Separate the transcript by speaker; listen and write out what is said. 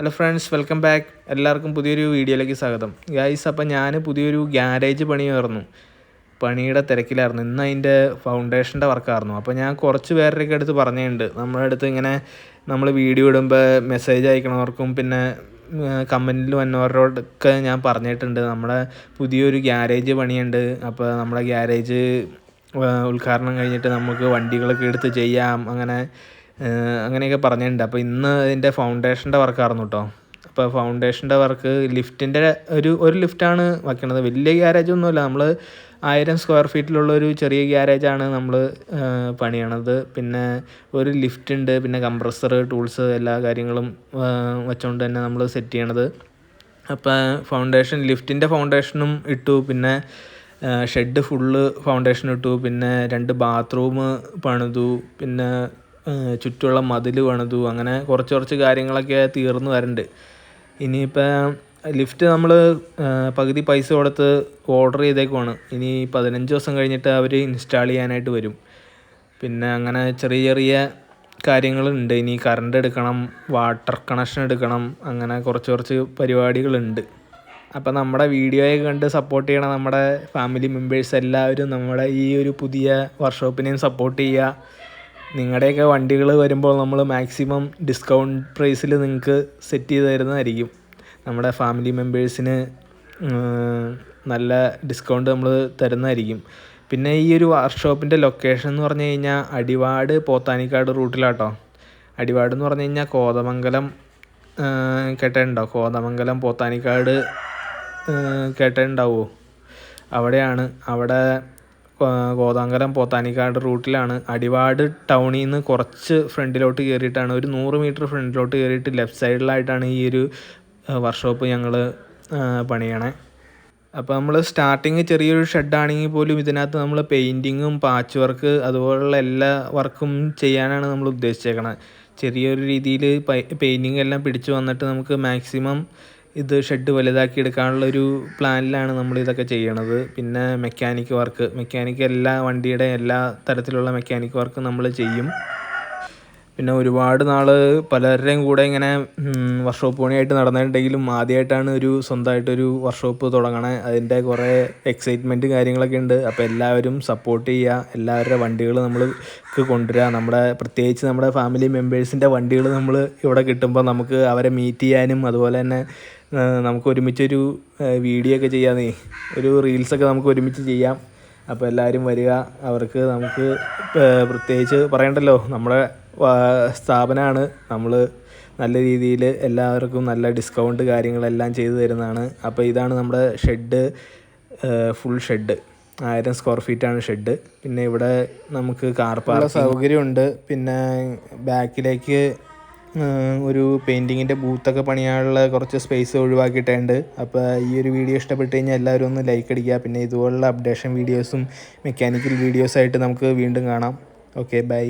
Speaker 1: Hello friends, welcome back. എല്ലാവർക്കും പുതിയൊരു വീഡിയോയിലേക്ക് സ്വാഗതം. ഗൈസ്, അപ്പം ഞാൻ പുതിയൊരു ഗ്യാരേജ് പണിയായിരുന്നു. പണിയുടെ തിരക്കിലായിരുന്നു. ഇന്ന് അതിൻ്റെ ഫൗണ്ടേഷൻ്റെ വർക്കായിരുന്നു. അപ്പോൾ ഞാൻ കുറച്ച് പേരുടെയൊക്കെ അടുത്ത് പറഞ്ഞിട്ടുണ്ട്. നമ്മുടെ അടുത്ത് ഇങ്ങനെ നമ്മൾ വീഡിയോ ഇടുമ്പോൾ മെസ്സേജ് അയക്കണവർക്കും പിന്നെ കമൻറ്റിൽ വന്നവരോടൊക്കെ ഞാൻ പറഞ്ഞിട്ടുണ്ട് നമ്മുടെ പുതിയൊരു ഗ്യാരേജ് പണിയുണ്ട്. അപ്പോൾ നമ്മുടെ ഗ്യാരേജ് ഉദ്ഘാടനം കഴിഞ്ഞിട്ട് നമുക്ക് വണ്ടികളൊക്കെ എടുത്ത് ചെയ്യാം, അങ്ങനെയൊക്കെ പറഞ്ഞിട്ടുണ്ട്. അപ്പോൾ ഇന്ന് ഇതിൻ്റെ ഫൗണ്ടേഷൻ്റെ വർക്കായിരുന്നു കേട്ടോ. അപ്പോൾ ഫൗണ്ടേഷൻ്റെ വർക്ക് ലിഫ്റ്റിൻ്റെ ഒരു ലിഫ്റ്റാണ് വയ്ക്കണത്. വലിയ ഗ്യാരേജൊന്നുമല്ല, നമ്മൾ 1000 സ്ക്വയർ ഫീറ്റിലുള്ള ഒരു ചെറിയ ഗ്യാരേജാണ് നമ്മൾ പണിയണത്. പിന്നെ ഒരു ലിഫ്റ്റ് ഉണ്ട്, പിന്നെ കംപ്രസർ, ടൂൾസ്, എല്ലാ കാര്യങ്ങളും വെച്ചുകൊണ്ട് തന്നെ നമ്മൾ സെറ്റ് ചെയ്യണത്. അപ്പോൾ ലിഫ്റ്റിൻ്റെ ഫൗണ്ടേഷനും ഇട്ടു, പിന്നെ ഷെഡ് ഫുള്ള് ഫൗണ്ടേഷൻ ഇട്ടു, പിന്നെ 2 ബാത്റൂം പണിതു, പിന്നെ ചുറ്റുമുള്ള മതിൽ പണിതു. അങ്ങനെ കുറച്ച് കാര്യങ്ങളൊക്കെ തീർന്നു വരുന്നുണ്ട്. ഇനിയിപ്പോൾ ലിഫ്റ്റ് നമ്മൾ പകുതി പൈസ കൊടുത്ത് ഓർഡർ ചെയ്തേക്കുവാണ്. ഇനി 15 ദിവസം കഴിഞ്ഞിട്ട് അവർ ഇൻസ്റ്റാൾ ചെയ്യാനായിട്ട് വരും. പിന്നെ അങ്ങനെ ചെറിയ കാര്യങ്ങളുണ്ട്. ഇനി കറണ്ട് എടുക്കണം, വാട്ടർ കണക്ഷൻ എടുക്കണം, അങ്ങനെ കുറച്ച് പരിപാടികളുണ്ട്. അപ്പോൾ നമ്മുടെ വീഡിയോയൊക്കെ കണ്ട് സപ്പോർട്ട് ചെയ്യണം നമ്മുടെ ഫാമിലി മെമ്പേഴ്സ് എല്ലാവരും. നമ്മുടെ ഈ ഒരു പുതിയ വർക്ക്ഷോപ്പിനെയും സപ്പോർട്ട് ചെയ്യുക. നിങ്ങളുടെയൊക്കെ വണ്ടികൾ വരുമ്പോൾ നമ്മൾ മാക്സിമം ഡിസ്കൗണ്ട് പ്രൈസിൽ നിങ്ങൾക്ക് സെറ്റ് ചെയ്ത് തരുന്നതായിരിക്കും. നമ്മുടെ ഫാമിലി മെമ്പേഴ്സിന് നല്ല ഡിസ്കൗണ്ട് നമ്മൾ തരുന്നതായിരിക്കും. പിന്നെ ഈ ഒരു വർക്ക്ഷോപ്പിൻ്റെ ലൊക്കേഷൻ എന്ന് പറഞ്ഞു കഴിഞ്ഞാൽ അടിവാട് പോത്താനിക്കാട് റൂട്ടിലാട്ടോ. അടിവാട് എന്ന് പറഞ്ഞു കഴിഞ്ഞാൽ കോതമംഗലം കേട്ടിട്ടുണ്ടോ? കോതമംഗലം പോത്താനിക്കാട് കേട്ടിട്ടുണ്ടാവുമോ? അവിടെയാണ്. അവിടെ കോതമംഗലം പോത്താനിക്കാട് റൂട്ടിലാണ്. അടിവാട് ടൗണിൽ നിന്ന് കുറച്ച് ഫ്രണ്ടിലോട്ട് കയറിയിട്ടാണ്, ഒരു 100 മീറ്റർ ഫ്രണ്ടിലോട്ട് കയറിയിട്ട് ലെഫ്റ്റ് സൈഡിലായിട്ടാണ് ഈ ഒരു വർക്ക്ഷോപ്പ് ഞങ്ങൾ പണിയണേ. അപ്പോൾ നമ്മൾ സ്റ്റാർട്ടിങ് ചെറിയൊരു ഷെഡാണെങ്കിൽ പോലും ഇതിനകത്ത് നമ്മൾ പെയിൻറ്റിങ്ങും പാച്ച് വർക്ക് അതുപോലുള്ള എല്ലാ വർക്കും ചെയ്യാനാണ് നമ്മൾ ഉദ്ദേശിച്ചേക്കണത്. ചെറിയൊരു രീതിയിൽ പെയിൻറ്റിങ് എല്ലാം പിടിച്ചു വന്നിട്ട് നമുക്ക് മാക്സിമം ഇത് ഷെഡ് വലുതാക്കി എടുക്കാനുള്ളൊരു പ്ലാനിലാണ് നമ്മൾ ഇതൊക്കെ ചെയ്യണത്. പിന്നെ മെക്കാനിക്ക് എല്ലാ വണ്ടിയുടെ എല്ലാ തരത്തിലുള്ള മെക്കാനിക് വർക്ക് നമ്മൾ ചെയ്യും. പിന്നെ ഒരുപാട് നാൾ പലരുടെയും കൂടെ ഇങ്ങനെ വർക്ക്ഷോപ്പ് പണിയായിട്ട് നടന്നിട്ടുണ്ടെങ്കിലും ആദ്യമായിട്ടാണ് സ്വന്തമായിട്ടൊരു വർക്ക്ഷോപ്പ് തുടങ്ങണേ. അതിൻ്റെ കുറേ എക്സൈറ്റ്മെൻറ്റ് കാര്യങ്ങളൊക്കെ ഉണ്ട്. അപ്പോൾ എല്ലാവരും സപ്പോർട്ട് ചെയ്യുക. എല്ലാവരുടെ വണ്ടികൾ നമ്മൾക്ക് കൊണ്ടുവരിക. പ്രത്യേകിച്ച് നമ്മുടെ ഫാമിലി മെമ്പേഴ്സിൻ്റെ വണ്ടികൾ നമ്മൾ ഇവിടെ കിട്ടുമ്പോൾ നമുക്ക് അവരെ മീറ്റ് ചെയ്യാനും അതുപോലെ തന്നെ നമുക്ക് ഒരുമിച്ചൊരു വീഡിയോ ഒക്കെ ചെയ്യാമെന്നേ, ഒരു റീൽസൊക്കെ നമുക്ക് ഒരുമിച്ച് ചെയ്യാം. അപ്പോൾ എല്ലാവരും വരിക. നമുക്ക് പ്രത്യേകിച്ച് പറയണ്ടല്ലോ, നമ്മുടെ സ്ഥാപനമാണ്. നമ്മൾ നല്ല രീതിയിൽ എല്ലാവർക്കും നല്ല ഡിസ്കൗണ്ട് കാര്യങ്ങളെല്ലാം ചെയ്തു തരുന്നതാണ്. അപ്പോൾ ഇതാണ് നമ്മുടെ ഷെഡ്, ഫുൾ ഷെഡ് 1000 സ്ക്വയർ ഫീറ്റാണ് ഷെഡ്. പിന്നെ ഇവിടെ നമുക്ക് കാർ പാർക്കിംഗ് സൗകര്യമുണ്ട്. പിന്നെ ബാക്കിലേക്ക് ഒരു പെയിൻറ്റിങ്ങിൻ്റെ ബൂത്തൊക്കെ പണിയാനുള്ള കുറച്ച് സ്പേസ് ഒഴിവാക്കിയിട്ടുണ്ട്. അപ്പോൾ ഈ ഒരു വീഡിയോ ഇഷ്ടപ്പെട്ട് കഴിഞ്ഞാൽ എല്ലാവരും ഒന്ന് ലൈക്ക് അടിക്കുക. പിന്നെ ഇതുപോലുള്ള അപ്ഡേഷൻ വീഡിയോസും മെക്കാനിക്കൽ വീഡിയോസായിട്ട് നമുക്ക് വീണ്ടും കാണാം. Okay, by.